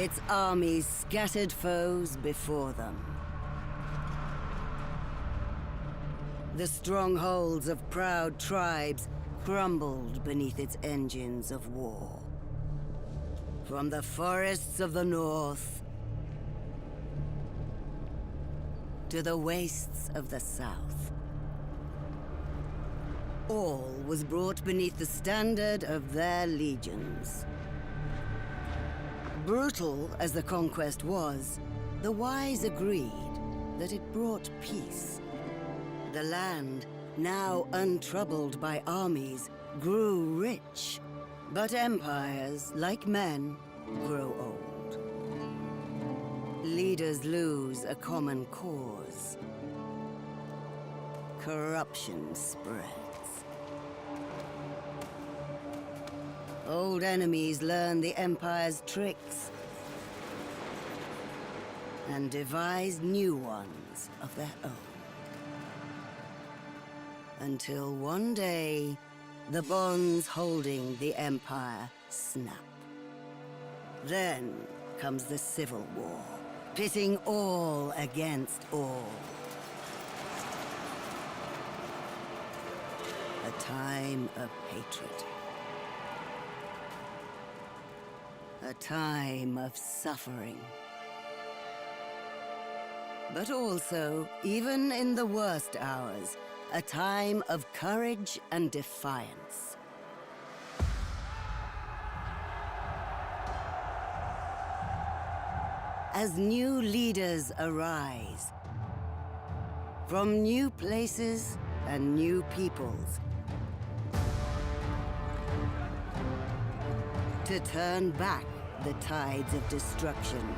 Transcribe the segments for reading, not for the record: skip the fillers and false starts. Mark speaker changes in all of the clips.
Speaker 1: its armies scattered foes before them. The strongholds of proud tribes crumbled beneath its engines of war. From the forests of the north to the wastes of the south, all was brought beneath the standard of their legions. Brutal as the conquest was, the wise agreed that it brought peace. The land, now untroubled by armies, grew rich. But empires, like men, grow old. Leaders lose a common cause. Corruption spreads. Old enemies learn the Empire's tricks and devise new ones of their own. Until one day, the bonds holding the Empire snap. Then comes the Civil War, pitting all against all. A time of hatred. A time of suffering. But also, even in the worst hours, a time of courage and defiance. As new leaders arise, from new places and new peoples, to turn back the tides of destruction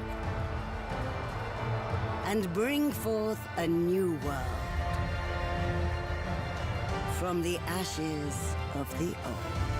Speaker 1: and bring forth a new world from the ashes of the old.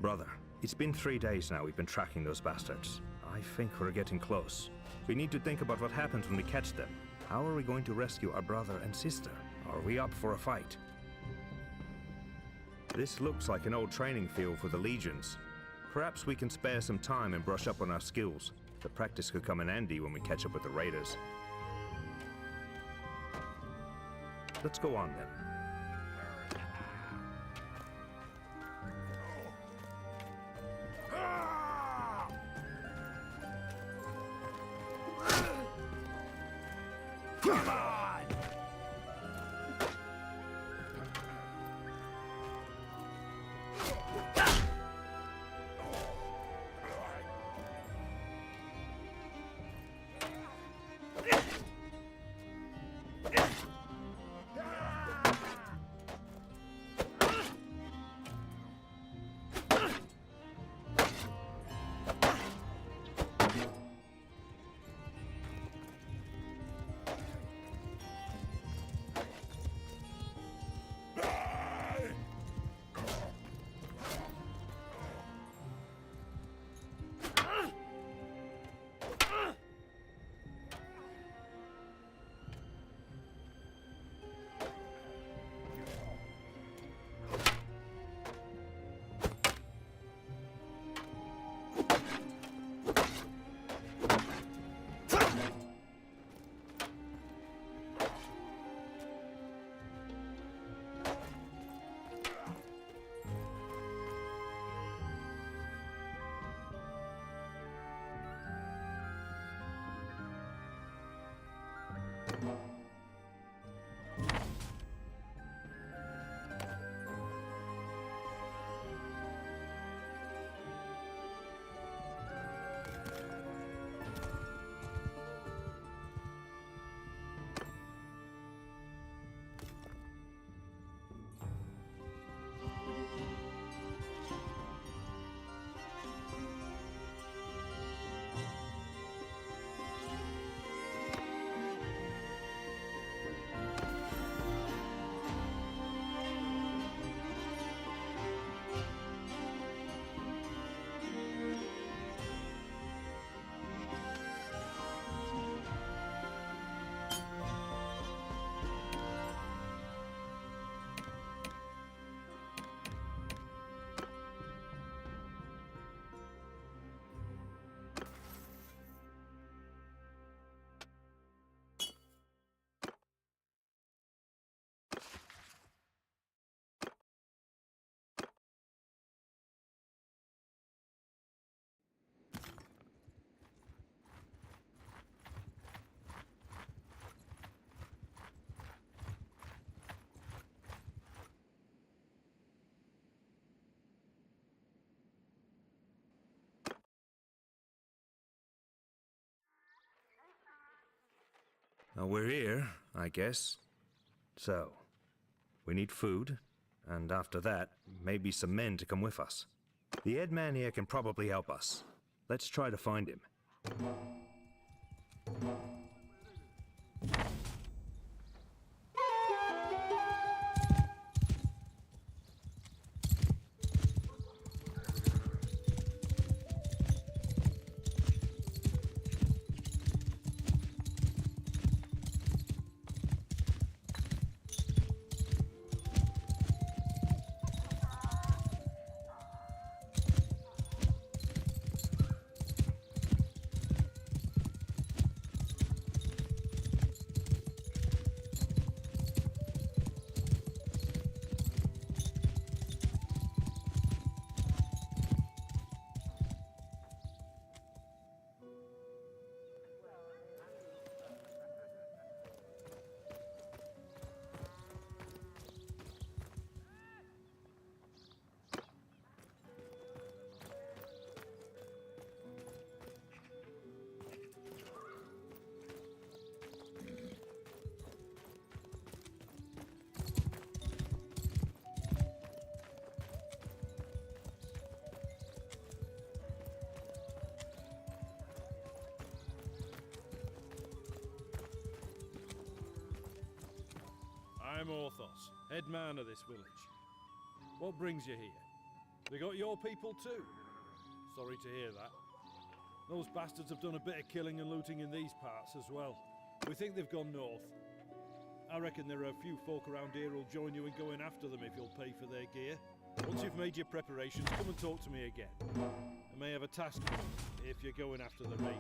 Speaker 2: Brother, it's been 3 days now we've been tracking those bastards. I think we're getting close. We need to think about what happens when we catch them. How are we going to rescue our brother and sister? Are we up for a fight? This looks like an old training field for the legions. Perhaps we can spare some time and brush up on our skills. The practice could come in handy when we catch up with the raiders. Let's go on then. Now we're here, I guess. So, we need food, and after that, maybe some men to come with us. The head man here can probably help us. Let's try to find him.
Speaker 3: I'm Orthos, head man of this village. What brings you here? They got your people too? Sorry to hear that. Those bastards have done a bit of killing and looting in these parts as well. We think they've gone north. I reckon there are a few folk around here who'll join you in going after them if you'll pay for their gear. Once you've made your preparations, come and talk to me again. I may have a task for you if you're going after the raiders.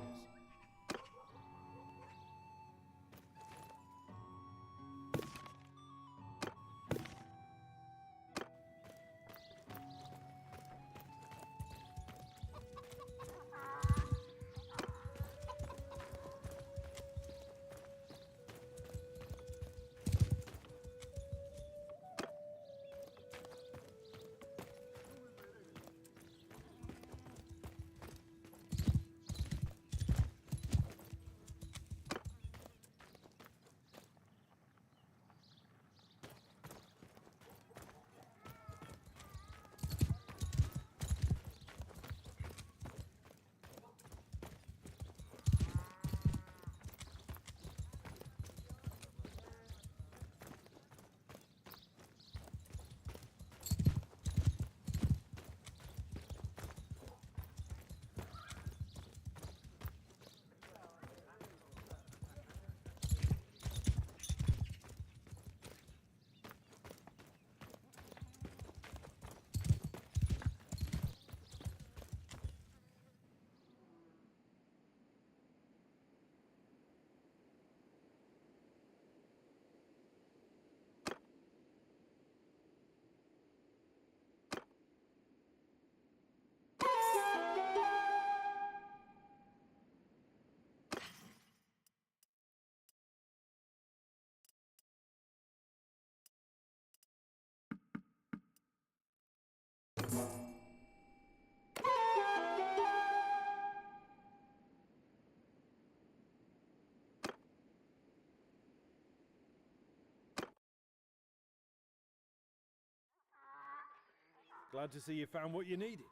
Speaker 3: Glad to see you found what you needed.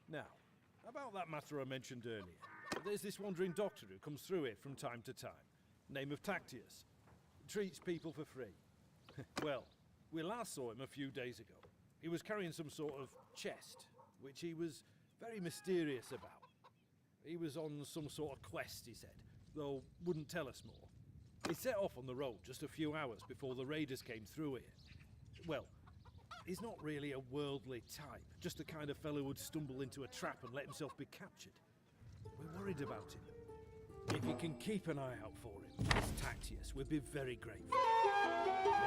Speaker 3: Now, about that matter I mentioned earlier. There's this wandering doctor who comes through here from time to time. Name of Tactius. Treats people for free. Well, we last saw him a few days ago. He was carrying some sort of chest, which he was very mysterious about. He was on some sort of quest, he said, though wouldn't tell us more. He set off on the road just a few hours before the raiders came through here. Well, he's not really a worldly type, just the kind of fellow who'd stumble into a trap and let himself be captured. We're worried about him. If you can keep an eye out for him, this Tactius, we'd be very grateful.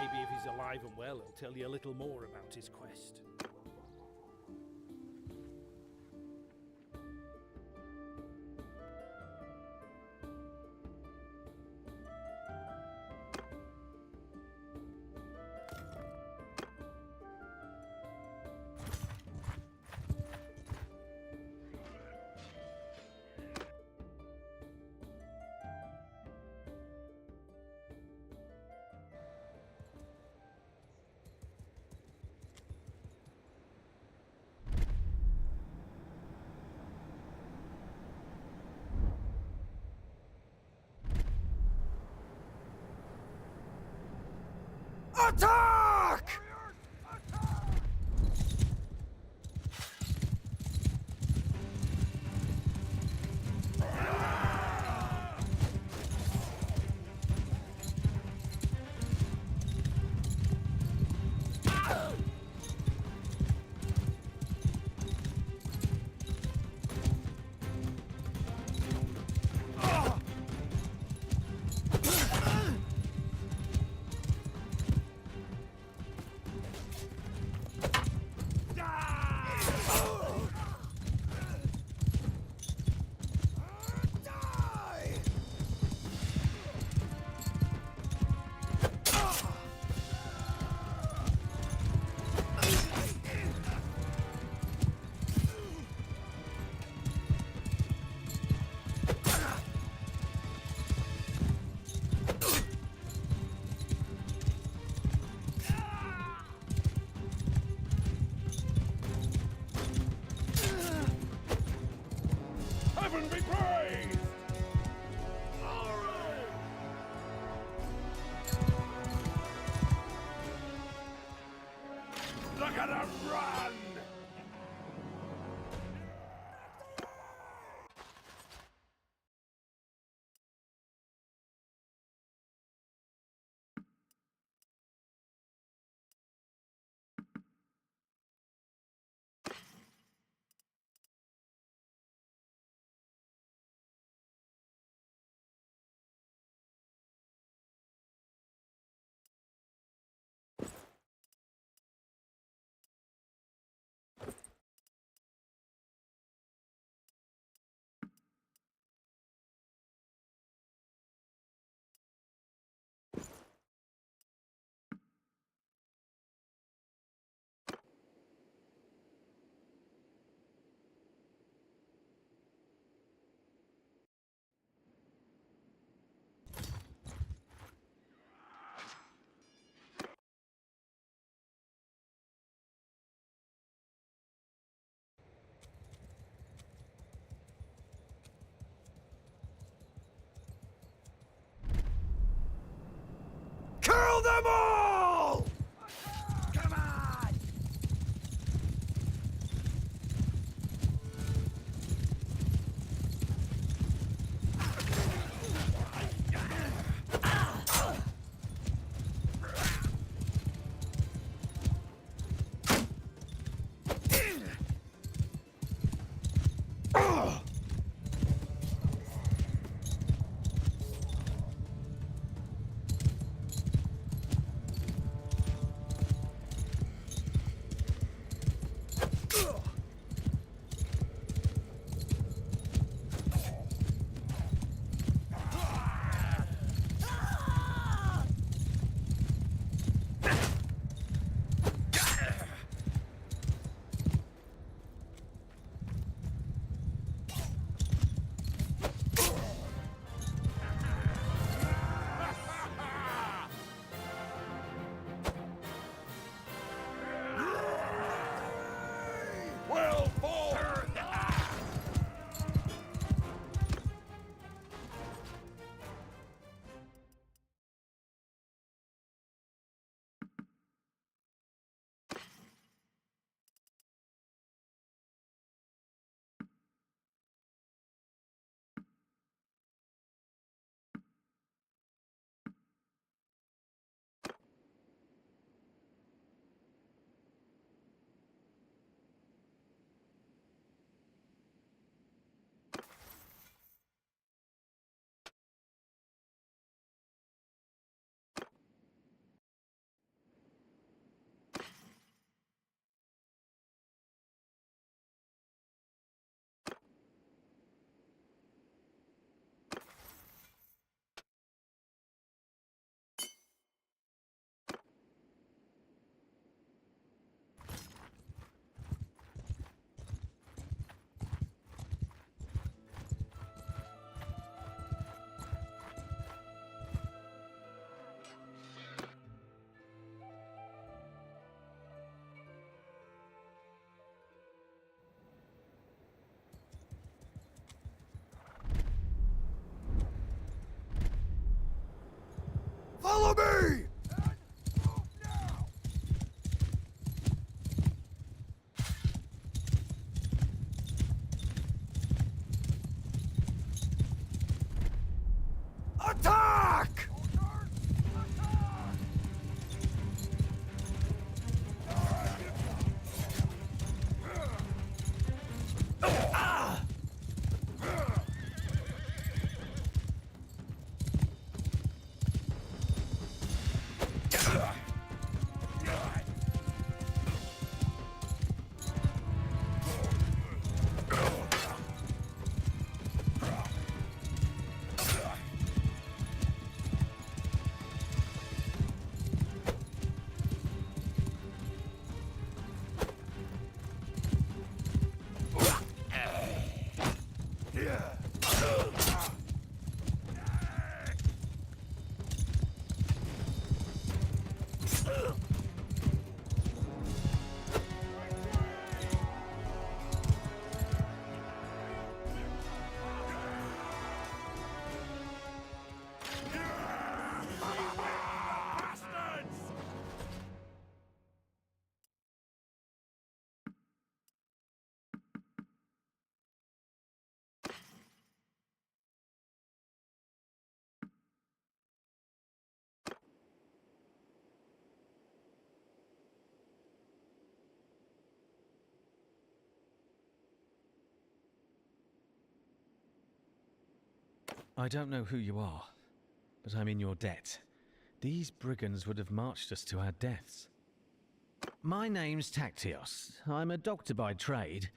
Speaker 3: Maybe if he's alive and well, he'll tell you a little more about his quest.
Speaker 2: Attack! Heaven be praised! Glory! Look at him run!
Speaker 3: them all! Come on! Follow me! Attack!
Speaker 4: I don't know who you are, but I'm in your debt. These brigands would have marched us to our deaths. My name's Tactios. I'm a doctor by trade.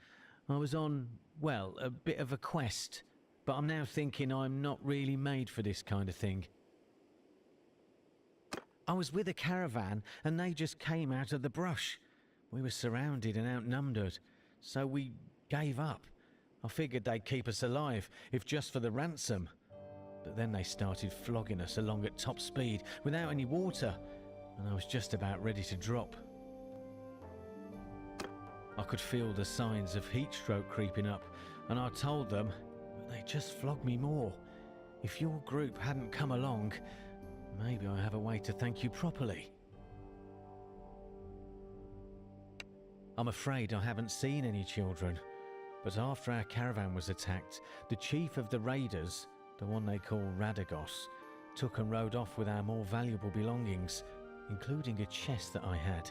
Speaker 4: I was on, well, a bit of a quest, but I'm now thinking I'm not really made for this kind of thing. I was with a caravan and they just came out of the brush. We were surrounded and outnumbered, so we gave up. I figured they'd keep us alive, if just for the ransom. But then they started flogging us along at top speed without any water, and I was just about ready to drop. I could feel the signs of heat stroke creeping up, and I told them, but they just flogged me more. If your group hadn't come along, Maybe I have a way to thank you properly. I'm afraid I haven't seen any children, but after our caravan was attacked, the chief of the raiders, the one they call Radagos, took and rode off with our more valuable belongings, including a chest that I had.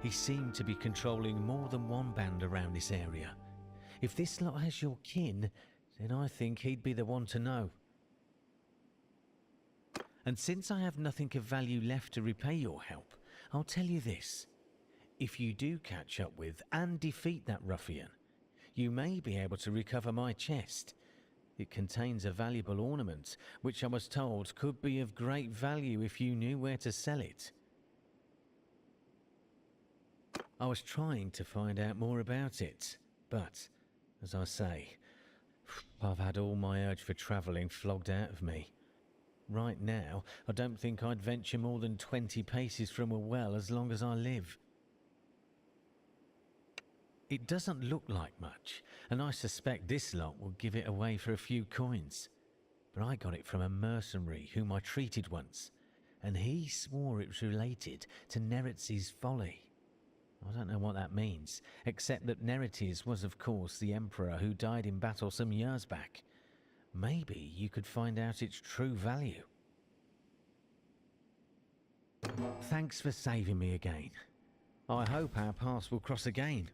Speaker 4: He seemed to be controlling more than one band around this area. If this lot has your kin, then I think he'd be the one to know. And since I have nothing of value left to repay your help, I'll tell you this. If you do catch up with and defeat that ruffian, you may be able to recover my chest. It contains a valuable ornament, which I was told could be of great value if you knew where to sell it. I was trying to find out more about it, but, as I say, I've had all my urge for travelling flogged out of me. Right now, I don't think I'd venture more than 20 paces from a well as long as I live. It doesn't look like much, and I suspect this lot will give it away for a few coins. But I got it from a mercenary whom I treated once, and he swore it was related to Neretz's folly. I don't know what that means, except that Neretes was of course the emperor who died in battle some years back. Maybe you could find out its true value. Thanks for saving me again. I hope our paths will cross again.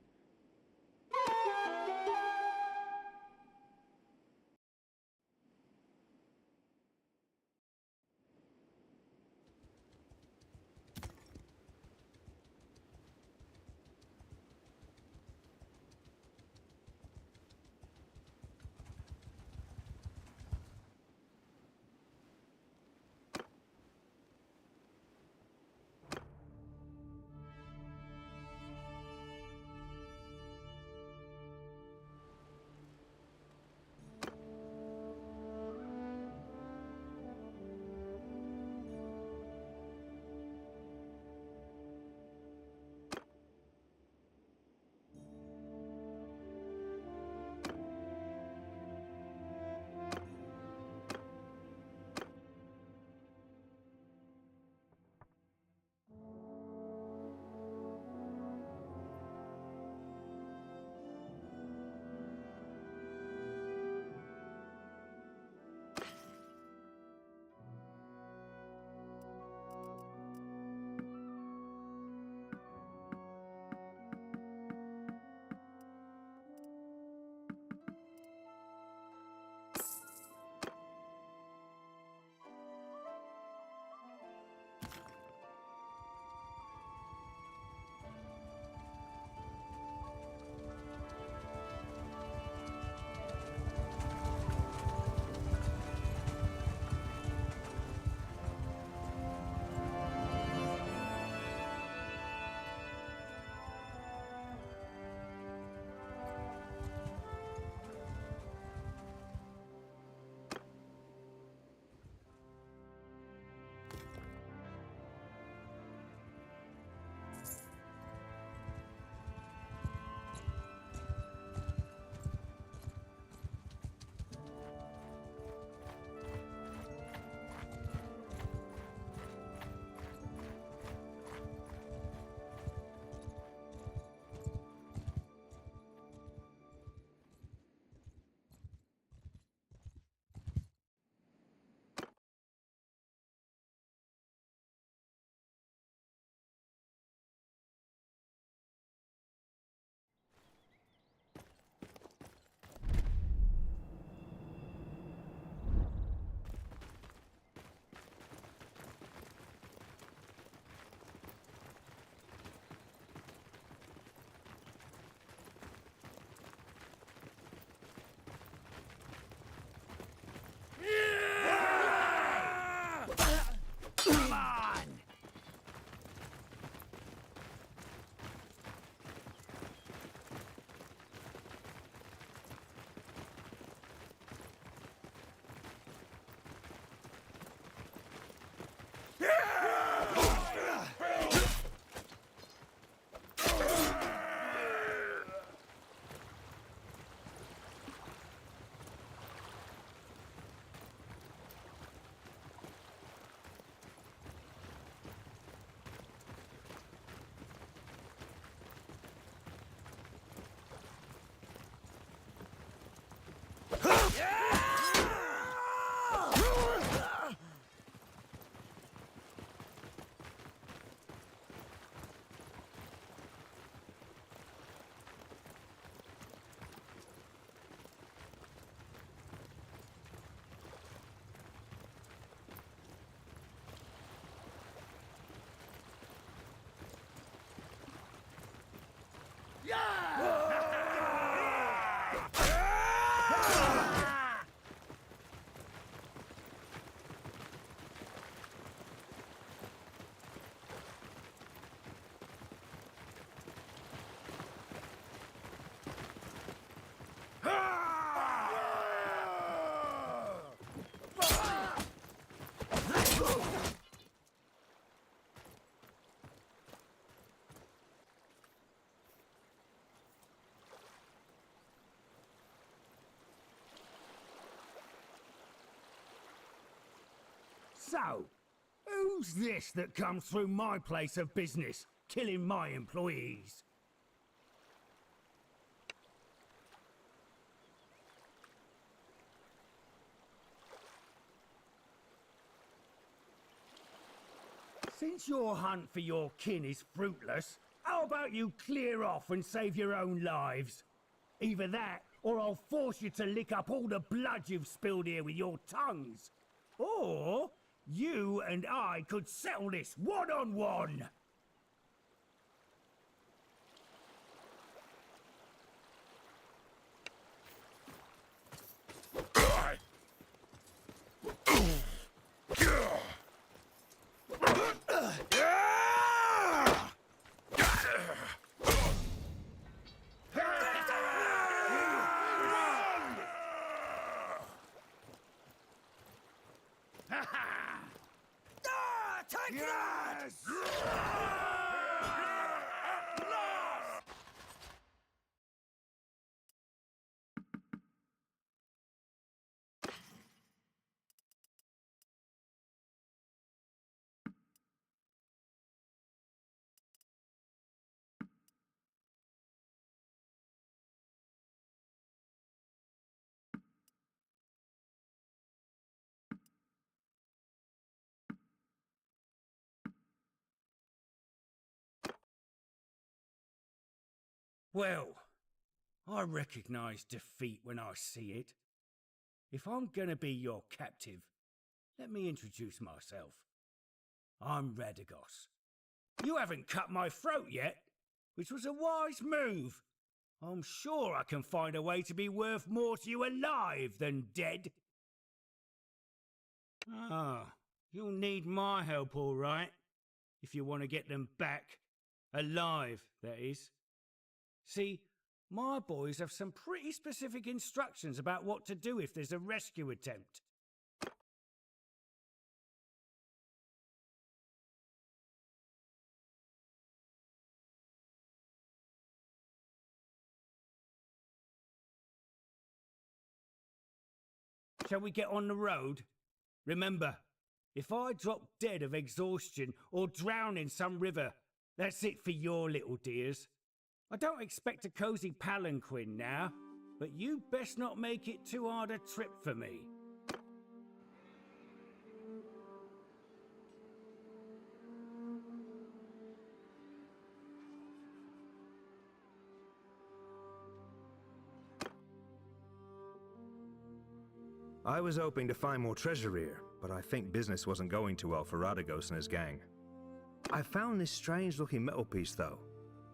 Speaker 5: So, who's this that comes through my place of business, killing my employees? Since your hunt for your kin is fruitless, how about you clear off and save your own lives? Either that, or I'll force you to lick up all the blood you've spilled here with your tongues. Or you and I could settle this one-on-one. Well, I recognize defeat when I see it. If I'm gonna be your captive, let me introduce myself. I'm Radagos. You haven't cut my throat yet, which was a wise move. I'm sure I can find a way to be worth more to you alive than dead. Ah, you'll need my help, all right, if you want to get them back. Alive, that is. See, my boys have some pretty specific instructions about what to do if there's a rescue attempt. Shall we get on the road? Remember, if I drop dead of exhaustion or drown in some river, that's it for your little dears. I don't expect a cozy palanquin now, but you best not make it too hard a trip for me.
Speaker 2: I was hoping to find more treasure here, but I think business wasn't going too well for Radagos and his gang. I found this strange-looking metal piece, though.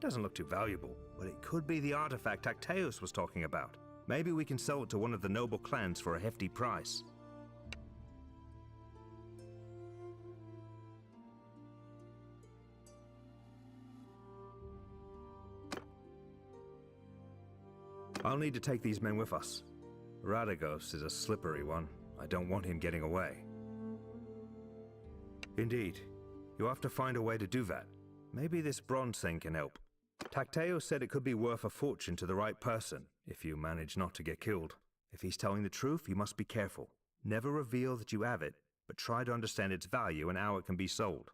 Speaker 2: Doesn't look too valuable, but it could be the artifact Tacteus was talking about. Maybe we can sell it to one of the noble clans for a hefty price. I'll need to take these men with us. Radagos is a slippery one. I don't want him getting away. Indeed. You'll have to find a way to do that. Maybe this bronze thing can help. Tacteus said it could be worth a fortune to the right person, if you manage not to get killed. If he's telling the truth, you must be careful. Never reveal that you have it, but try to understand its value and how it can be sold.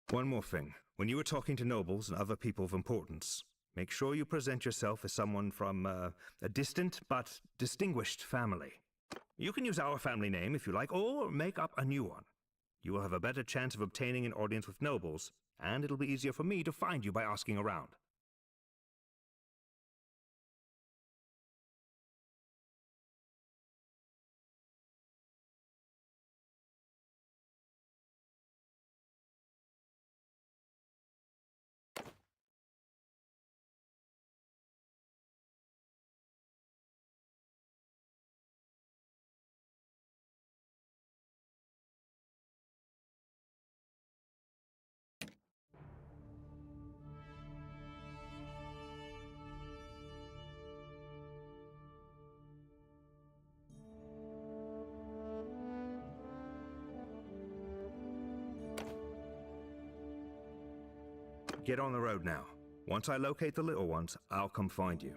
Speaker 2: One more thing. When you are talking to nobles and other people of importance, make sure you present yourself as someone from a distant but distinguished family. You can use our family name if you like, or make up a new one. You will have a better chance of obtaining an audience with nobles, and it'll be easier for me to find you by asking around. Get on the road now. Once I locate the little ones, I'll come find you.